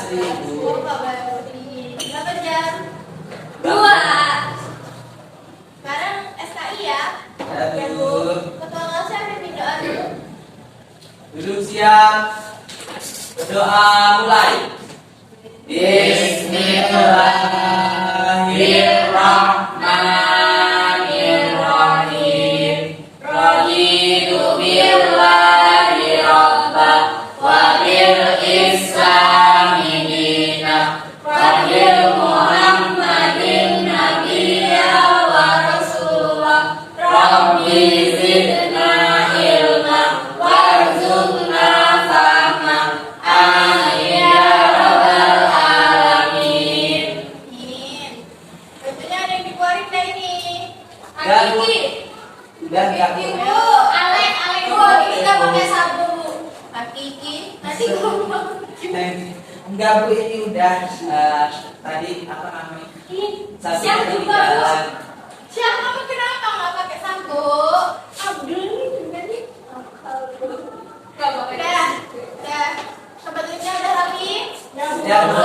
15.000. Berapa jam? 2. Sekarang SKI ya. Ya, Bu. Ketua kelasnya pimpin doa dulu. Duduk siap. Berdoa mulai. Bismillahirrahmanirrahim. Raditu billahi rabba wa bil islami dina wa bil muhammadin nabiyya wa rasulullah. Rabbi zidna ilma warzuqna fahma. Amin ya rabbal alamin. Amin. Tentunya ada yang dikeluarin dah ini. Ya, Bu. Kiki. Udah ya, Bu. Ibu, Alek Bu. Kita pakai sabun Bu. Kiki. Nanti ngomong. Enggak, Bu, ini udah tadi apa namanya? Satu Siapa di juga, Bu? jalan. Siapa kamu kenapa nggak pakai sampo? Abdul ini udah. Sebetulnya udah rapi. Ya, Bu.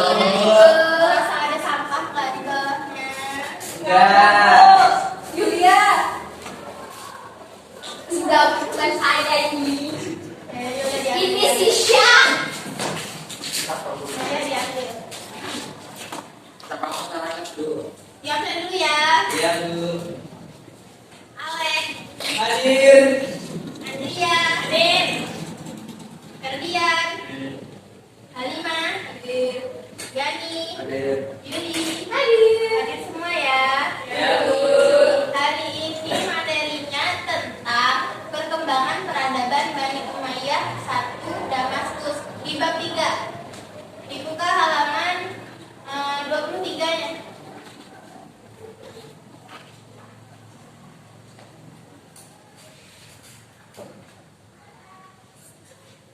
Rasa ada sampah nggak di bawahnya? Enggak. Yulia. Sudah bukan saya ini. Ini si Syam. Saya diambil. Diambil dulu ya. Iya, Bu. Alek. Hadir. Andria, Adin, Ferdian, Halimah, hadir, Yani, Hadir. Yuli, hadir semua ya. Ya, Bu. Hari ini materinya tentang perkembangan peradaban Bani Umayyah 1 Damaskus di bab 3. Dibuka halaman 23-nya.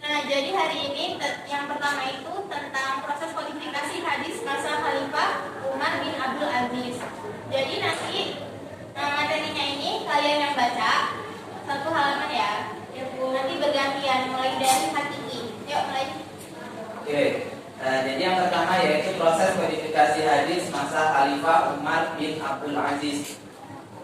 Nah, jadi hari ini yang pertama itu tentang proses kodifikasi hadis masa Khalifah Umar bin Abdul Aziz. Jadi nanti materinya ini kalian yang baca satu halaman ya. Ya Bu, nanti bergantian mulai dari Hakiki. Yuk mulai. Oke. Jadi yang pertama yaitu proses kodifikasi hadis masa Khalifah Umar bin Abdul Aziz.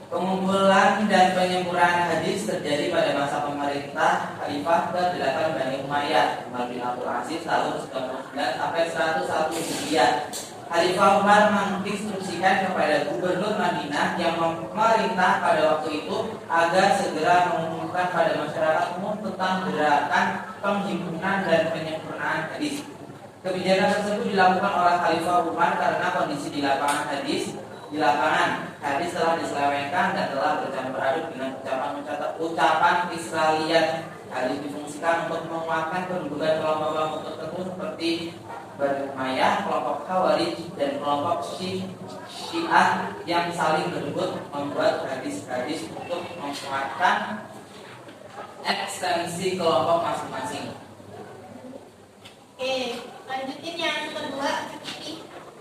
Pengumpulan dan penyempurnaan hadis terjadi pada masa pemerintah Khalifah ke-8 Bani Umayyah Umar bin Abdul Aziz tahun 99 sampai 101 Hijriah. Khalifah Umar menginstruksikan kepada gubernur Madinah yang memerintah pada waktu itu agar segera mengumumkan pada masyarakat umum tentang gerakan penghimpunan dan penyempurnaan hadis. Kebijakan tersebut dilakukan oleh Khalifah Umar karena kondisi di lapangan hadis telah diselewengkan dan telah bercampur aduk dengan ucapan Israeliat. Hadis difungsikan untuk menguatkan kedudukan kelompok-kelompok tertentu seperti Bani Umayyah, kelompok Khawarij, dan kelompok Syiah yang saling berebut membuat hadis-hadis untuk menguatkan ekstensi kelompok masing-masing. Oke, lanjutin yang kedua.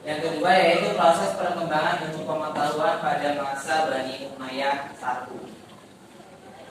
Yang kedua yaitu proses perkembangan ilmu pengetahuan pada masa Bani Umayyah 1.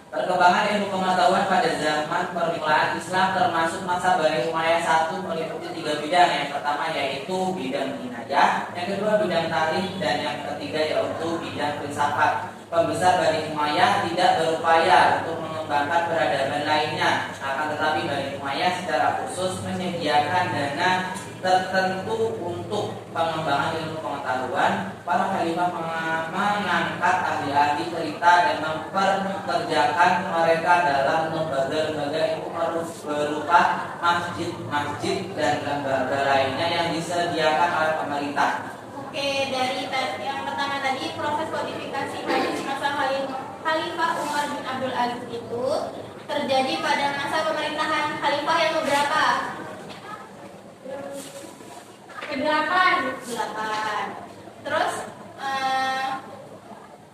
Perkembangan ilmu pengetahuan pada zaman permulaan Islam termasuk masa Bani Umayyah 1 meliputi 3 bidang. Yang pertama yaitu bidang inayah, yang kedua bidang tarikh, dan yang ketiga yaitu bidang filsafat. Pembesar Bani Umayyah tidak berupaya untuk mengembangkan peradaban lainnya, akan tetapi Bani Umayyah secara khusus menyediakan dana tertentu untuk pengembangan ilmu pengetahuan. Para khalifah mengangkat ahli-ahli cerita dan memperkerjakan mereka dalam lembaga-lembaga ilmu berupa masjid-masjid dan lembaga lainnya yang disediakan oleh pemerintah. Oke, dari yang pertama tadi proses kodifikasi hadis masa Khalifah Umar bin Abdul Aziz itu terjadi pada masa pemerintahan Khalifah yang keberapa? Ke-8. Terus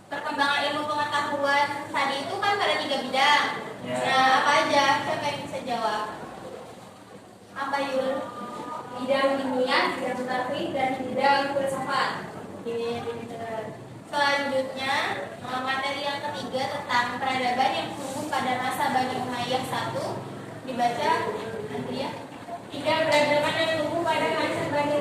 perkembangan ilmu pengetahuan tadi itu kan pada 3 bidang. Ya. Nah, apa aja? Siapa yang bisa jawab? Apa Yul? Bidang ilmiah, bidang tarikh, dan bidang filsafat. Oke, pinter. Selanjutnya materi yang ketiga tentang peradaban yang tumbuh pada masa Bani Umayyah 1 dibaca Andrea. 3 peradaban yang tumbuh pada masa Bani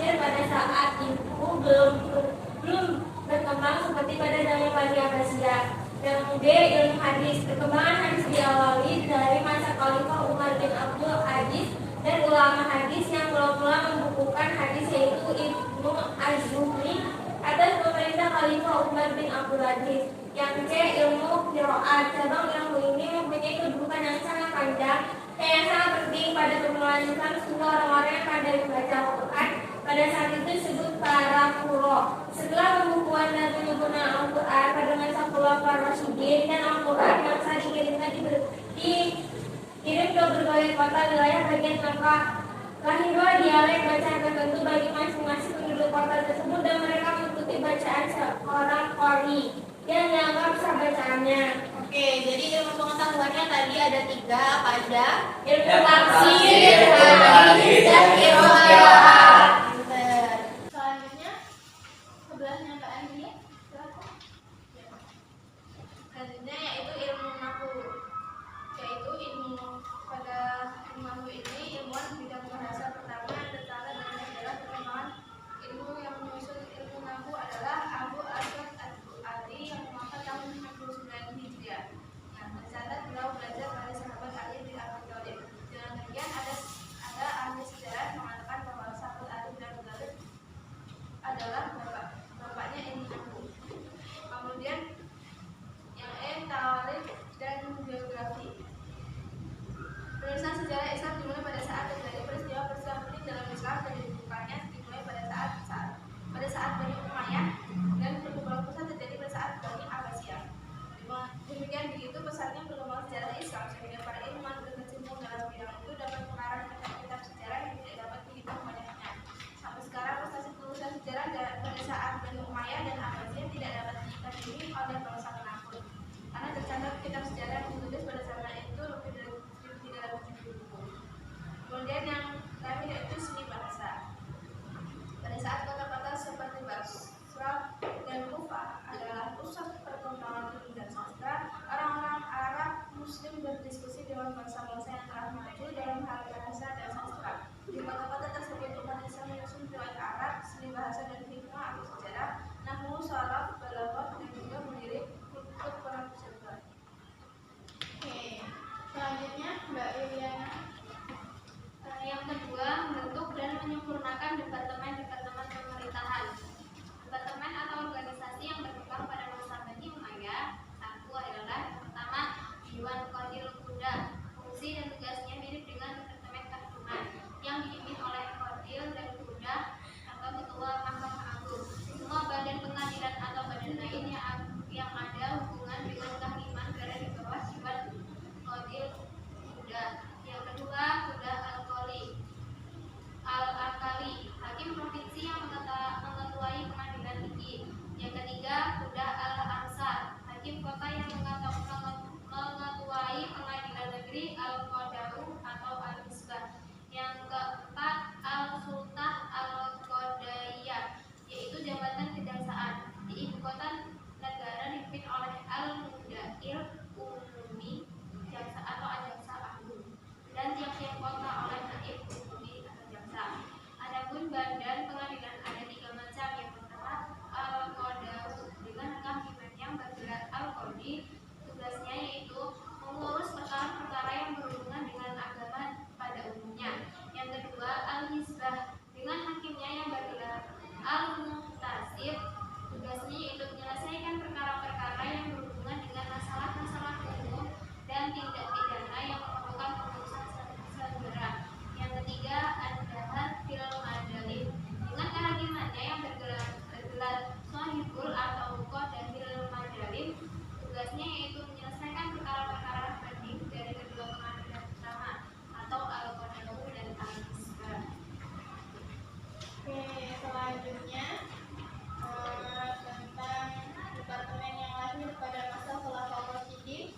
Mesir pada saat itu belum berkembang seperti pada zaman Bani Abbasiyah. Yang B. Ilmu hadis. Perkembangan hadis diawali dari masa Khalifah Umar bin Abdul Aziz dan ulama hadis yang mula-mula membukukan hadis yaitu Ibnu Az-Zuhri atas pemerintah Khalifah Umar bin Abdul Aziz. Yang C. Ilmu qiraat. Cabang ilmu ini mempunyai kedudukan yang sangat panjang dan yang sangat penting pada permulaan Islam sehingga orang-orang yang pandai membaca Al-Quran pada saat itu disebut para qurra. Setelah pembukuan dan penyempurnaan Al-Quran pada masa Khulafaur Rasyidin dan Al-Quran yang saat dikirimkan dikirim ke berbagai kota wilayah bagian Mekah, lahirlah dialek bacaan tertentu bagi masing-masing penduduk kota tersebut dan mereka mengikuti bacaan seorang qari yang dianggap sah bacaannya. Oke, jadi ilmu pengetahuannya tadi ada 3, apa aja? Ilmu tafsir, hadis, dan qiraat. Pinter. Selanjutnya sebelahnya Mbak Andi. Selanjutnya yaitu ilmu nahwu. Yaitu ilmu nahwu ini ilmuwan bidang bahasa pertama yang tercatat dalam sejarah perkembangan ilmu yang menyusun ilmu nahwu adalah Abu Aswad Ad-Du'ali yang wafat tahun 69 Hijriah. Nah, tercatat beliau belajar pada sahabat Ali bin Abi Thalib. Dengan demikian ada ahli sejarah mengatakan bahwa sahabat Ali bin Abi Thalib adalah bapaknya ilmu nahwu. Kemudian yang tawarikh dan geografi. Penulisan sejarah Islam dimulai pada saat terjadi peristiwa-peristiwa penting dalam Islam dan dibukanya dimulai pada saat Bani Umayyah dan perkembangan pusat terjadi pada saat Bani Abbasiyah. Demikian begitu pesatnya perkembangan sejarah Islam sehingga para ilmuwan berkecimpung dalam bidang itu dapat mengarang kitab-kitab sejarah yang tidak dapat dihitung banyaknya. Sampai sekarang prestasi penulisan sejarah pada saat Bani Umayyah dan Abbasiyah tidak dapat ditandingi oleh bangsa manapun. Karena tercatat kitab sejarah yang ditulis pada zaman itu lebih dari 370 buku. Kemudian yang kami yaitu seni bahasa. Pada saat kota-kota seperti Basra dan Kufah adalah pusat perkembangan ilmu dan sastra, orang-orang Arab Muslim berdiskusi dengan bangsa-bangsa yang telah maju dalam hal bahasa dan sastra. Di kota-kota tersebut umat Islam menyusun riwayat Arab, seni bahasa dan hikmah atau sejarah, nahwu, sharaf, balaghah dan juga mendirik kutub para pejabat. Oke, selanjutnya Mbak Yuliana. Yang kedua, membentuk dan menyempurnakan departemen-departemen pemerintahan. Departemen atau organisasi yang berkembang pada masa Bani Umayyah. Satu adalah pertama Diwan Qadil Kuda. Fungsi dan tugasnya mirip dengan departemen kehakiman yang dipimpin oleh Qadil dan Kuda atau ketua Mahkamah Agung. Semua badan pengadilan atau badan lain yang ada hubungan dengan kehakiman berada di bawah Diwan Qadil Kuda. Yang kedua, Kuda Al-Akali, hakim provinsi yang mengetuai pengadilan tinggi. Yang ketiga, Kuda Al-Ansar, hakim kota yang mengetuai pengadilan negeri Al-Qadaru atau Al-Misbah. Yang keempat, Al-Sultah Al-Qadaiyah, yaitu jabatan kejaksaan. Di ibu kota negara dipimpin oleh Al-Mudair Umumi, jaksa atau jaksa agung, dan tiap-tiap kota oleh naib umumi atau jaksa. Adapun badan pengadilan ada 3 macam. Yang pertama, Al-Qadaru dengan kehakiman yang bergelar Al-Qadi. Tugasnya yaitu mengurus perkara-perkara yang berhubungan dengan agama pada umumnya. Yang kedua, Al-Misbah dengan hakimnya yang bergelar Al-Muhtasib. Tugasnya yaitu menyelesaikan perkara-perkara yang berhubungan dengan masalah-masalah umum dan tindak pidana yang memerlukan keputusan segera. Yang ketiga, An-Dahat fil Madalim dengan kehakimannya yang bergelar Shahibul atau Qadamil Madalim. Tugasnya yaitu menyelesaikan perkara-perkara banding dari kedua pengadilan utama atau Al-Qadaru dan Al-Misbah. Oke, selanjutnya tentang departemen yang lahir pada masa Khulafaur Rasyidin.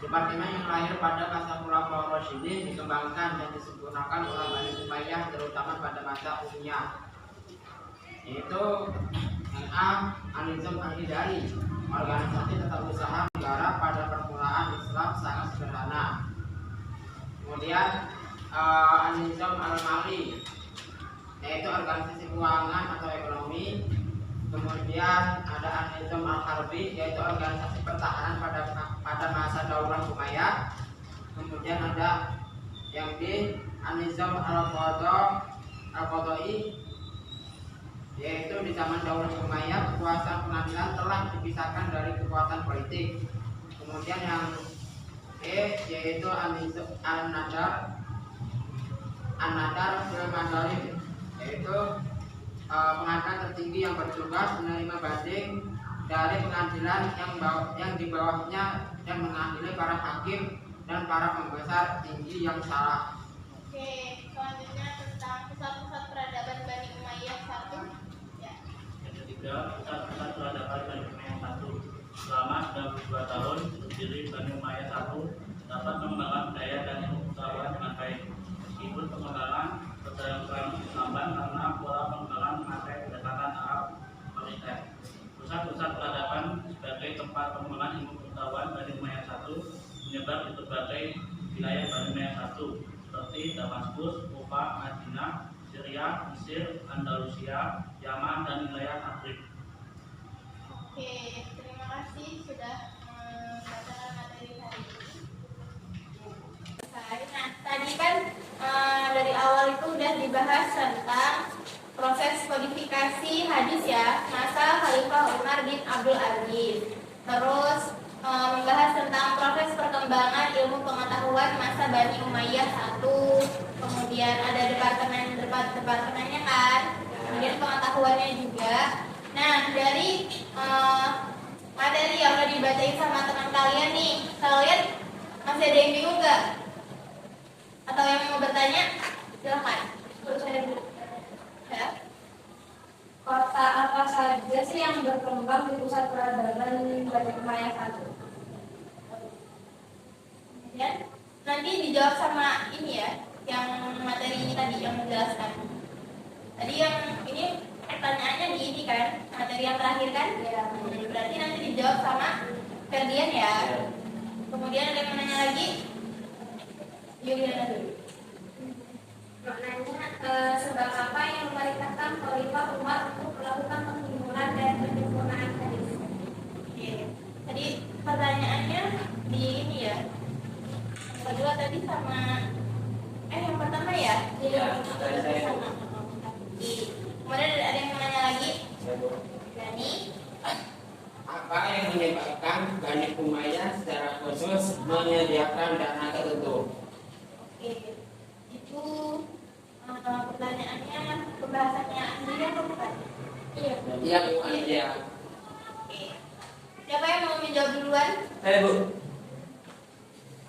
Departemen yang lahir pada masa Khulafaur Rasyidin dikembangkan dan disempurnakan oleh Bani Umayyah terutama pada masa Umayyah, yaitu An-Nizam Al-Idari, organisasi tata usaha negara pada permulaan Islam sangat sederhana. Kemudian An-Nizam Al-Mali, yaitu organisasi keuangan atau ekonomi. Kemudian ada An-Nizam Al-Harbi, yaitu organisasi pertahanan pada masa Daulah Umayyah. Kemudian ada yang di An-Nizam Al-Qadai, yaitu di zaman Daulah Umayyah kekuasaan pengadilan telah dipisahkan dari kekuasaan politik. Kemudian yang E yaitu An-Nadar fil Madhalim, yaitu pengadilan tertinggi yang bertugas menerima banding dari pengadilan yang di bawahnya dan mengadili para hakim dan para pembesar tinggi yang salah. Oke, selanjutnya tentang pusat-pusat peradaban Bani Umayyah 1. Ya. Yang ketiga, pusat-pusat peradaban Bani Umayyah 1. Selama 92 tahun berdiri, Bani Umayyah 1 dapat mengembangkan budaya dan ilmu pengetahuan dengan baik. Meskipun pengembangan berjalan lamban karena pola pengembangan memakai pendekatan Arab militer. Pusat-pusat peradaban sebagai tempat pengembangan ilmu pengetahuan Bani Umayyah 1 menyebar di berbagai wilayah Bani Umayyah 1 seperti Damaskus, Kufa, Madinah, Syria, Mesir, Andalusia, Yaman, dan wilayah Maghrib. Oke, terima kasih sudah membacakan materi hari ini. Nah, tadi kan dari awal itu udah dibahas tentang proses kodifikasi hadis ya, masa Khalifah Umar bin Abdul Aziz. Terus membahas tentang proses perkembangan ilmu pengetahuan masa Bani Umayyah 1. Kemudian ada departemennya kan. Kemudian pengetahuannya juga. Nah, dari materi yang udah dibacain sama teman kalian nih, kalian masih ada yang bingung nggak? Atau yang mau bertanya? Silakan. Terus saya dulu. Ya. Kota apa saja sih yang berkembang di pusat peradaban Bani Umayyah 1? Kemudian nanti dijawab sama ini ya, yang materi ini tadi yang menjelaskan. Tadi yang ini pertanyaannya di ini kan, materi yang terakhir kan? Ya. Berarti nanti dijawab sama Ferdian ya. Kemudian ada yang menanya lagi? Yuliana dulu. Maknanya sebab apa yang memerintahkan Khalifah Umar untuk melakukan penghimpunan dan penyempurnaan hadis? Oke. Tadi pertanyaannya di ini ya. Yang kedua tadi sama yang pertama ya? Iya, dari saya. Sama. Kemudian ada yang menanya lagi? Dani. Apa yang menyebabkan Bani Umayyah secara khusus menyediakan dana tertentu? Oke. Itu pertanyaannya pembahasannya sendiri atau bukan? Iya. Iya, iya. Oke. Siapa yang mau menjawab duluan? Saya Bu.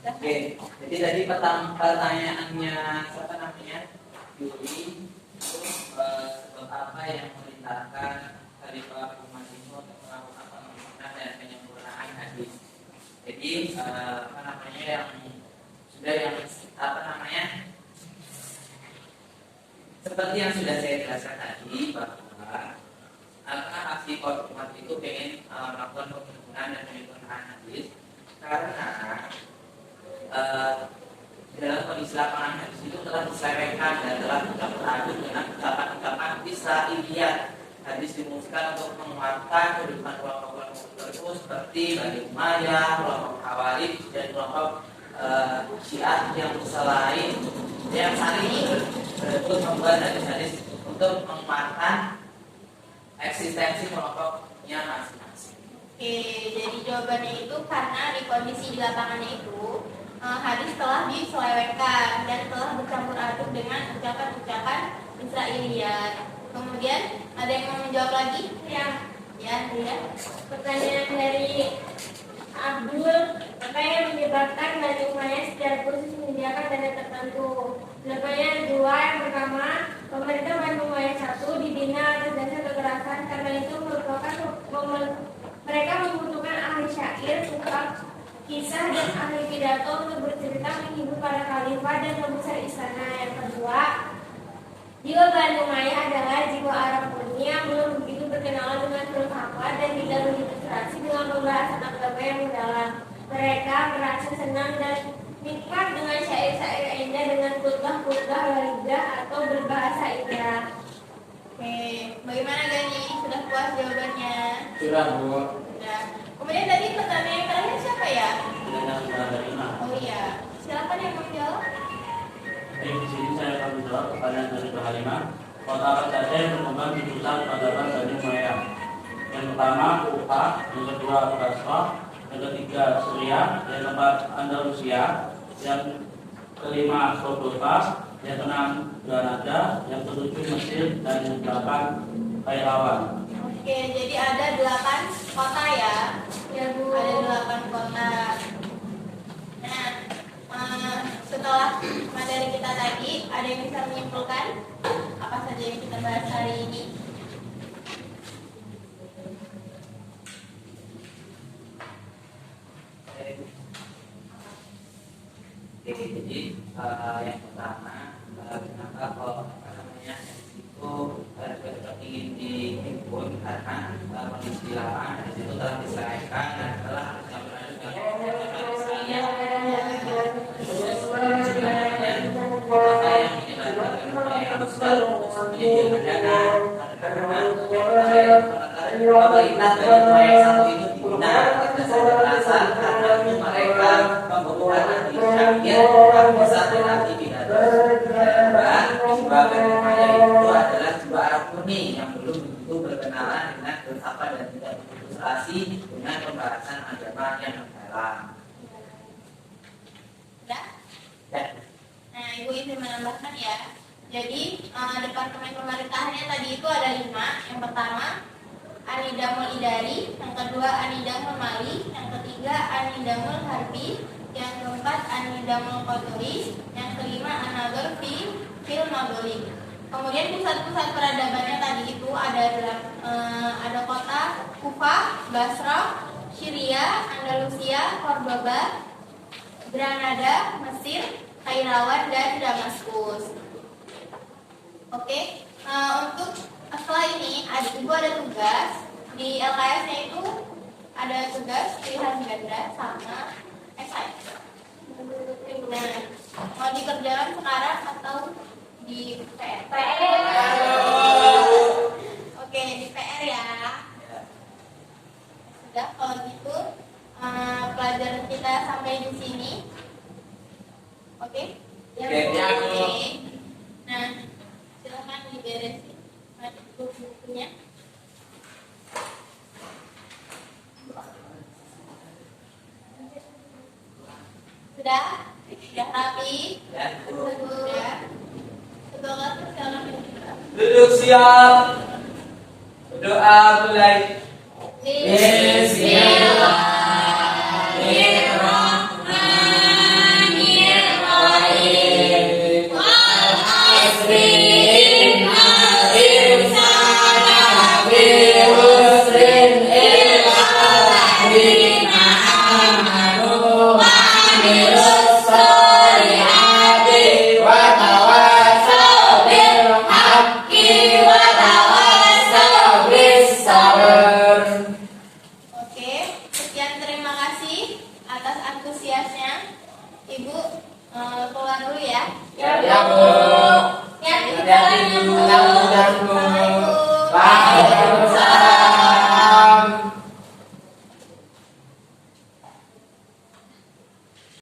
Oke, jadi tadi pertanyaannya siapa namanya? Yuli. Sebab apa yang memerintahkan Khalifah Umar itu untuk melakukan penghimpunan dan penyempurnaan hadis? Jadi apa namanya yang seperti yang sudah saya jelaskan tadi bahwa aksi Umar itu pengen melakukan penghimpunan dan penyempurnaan hadis karena dalam kondisi lapangan hadis itu telah diselewengkan dan telah dicampur aduk dengan ucapan-ucapan Israiliyat. Hadis dimusnahkan untuk menguatkan kedudukan kelompok-kelompok tertentu seperti Bani Umayyah, kelompok Khawarij dan kelompok Syiah yang lain yang saling berebut membuat hadis-hadis untuk menguatkan eksistensi kelompoknya masing-masing. Oke, jadi jawabannya itu karena di kondisi di lapangannya itu hadis telah diselewengkan dan telah bercampur aduk dengan ucapan-ucapan Israiliyat. Kemudian ada yang mau menjawab lagi? Ya, Pertanyaan dari Abdul, apa yang menyebabkan Bani Umayyah secara khusus menyediakan dana tertentu? Jawabannya dua. Yang pertama, pemerintah Bani Umayyah 1 dibina atas dasar kekerasan, karena itu mereka membutuhkan ahli syair, tukang kisah dan ahli pidato untuk bercerita menghibur para khalifah dan pembesar istana. Yang kedua, jiwa Bani Umayyah adalah jiwa Arab murni yang belum begitu berkenalan dengan filsafat dan tidak begitu terasi dengan pembahasan agama yang mendalam. Mereka merasa senang dan nikmat dengan syair-syair indah dengan khutbah Fakultas Walidah atau berbahasa Ibrah. Oke, bagaimana Gani? Sudah puas jawabannya? Sudah, Bu. Sudah. Kemudian tadi pertanyaan yang terakhir siapa ya? Dengan menerima. Oh iya, silakan yang menjawab. Baik, di sini saya akan menjawab pertanyaan dari Bu Halimah. Kota apa saja yang berkembang di pusat peradaban Bani Umayyah? Yang pertama Kufa, yang kedua Basrah, yang ketiga Suriah, yang keempat Andalusia, yang kelima Cordoba, yang keenam Granada, yang ketujuh Mesir, dan yang delapan Kairawan. Oke, jadi ada 8 kota ya? Ya Bu. Ada 8 kota. Nah, setelah materi kita tadi, ada yang bisa menyimpulkan apa saja yang kita bahas hari ini? Oke, jadi yang pertama, kenapa kalau itu ingin dihimpun karena kondisi lapangan di situ telah diselesaikan dan telah pemerintah dari proyek satu itu dibina berdasarkan alasan karena mereka membutuhkan anti-syariat bisa lagi tidak dan jiwa Bani itu adalah jiwa Arab kuning yang belum begitu berkenalan dengan filsafat dan tidak berilustrasi dengan pembahasan agama yang mendalam. Sudah? Nah, Ibu izin menambahkan ya. Jadi departemen pemerintahannya tadi itu ada 5. Yang pertama Anidamul Idari, yang kedua Anidamul Mali, yang ketiga Anidamul Harbi, yang keempat Anidamul Qaduri, yang kelima Anadol Fil Maghrib. Kemudian pusat-pusat peradabannya tadi itu ada kota Kufa, Basrah, Syria, Andalusia, Cordoba, Granada, Mesir, Kairawan, dan Damaskus. Oke, untuk setelah ini Ibu ada tugas di LKS-nya itu ada tugas pilihan ganda sama esai. Nah, mau dikerjakan sekarang atau di PR? Oke, di PR ya. Sudah, kalau gitu pelajaran kita sampai di sini. Oke? Oke. Nah, silakan diberesin bukunya. Sudah? Sudah rapi? Sudah. Semoga silakan Duduk siap. Doa mulai. Ibu keluar dulu ya. Ya, Bu. Ya, di jalan, Bu.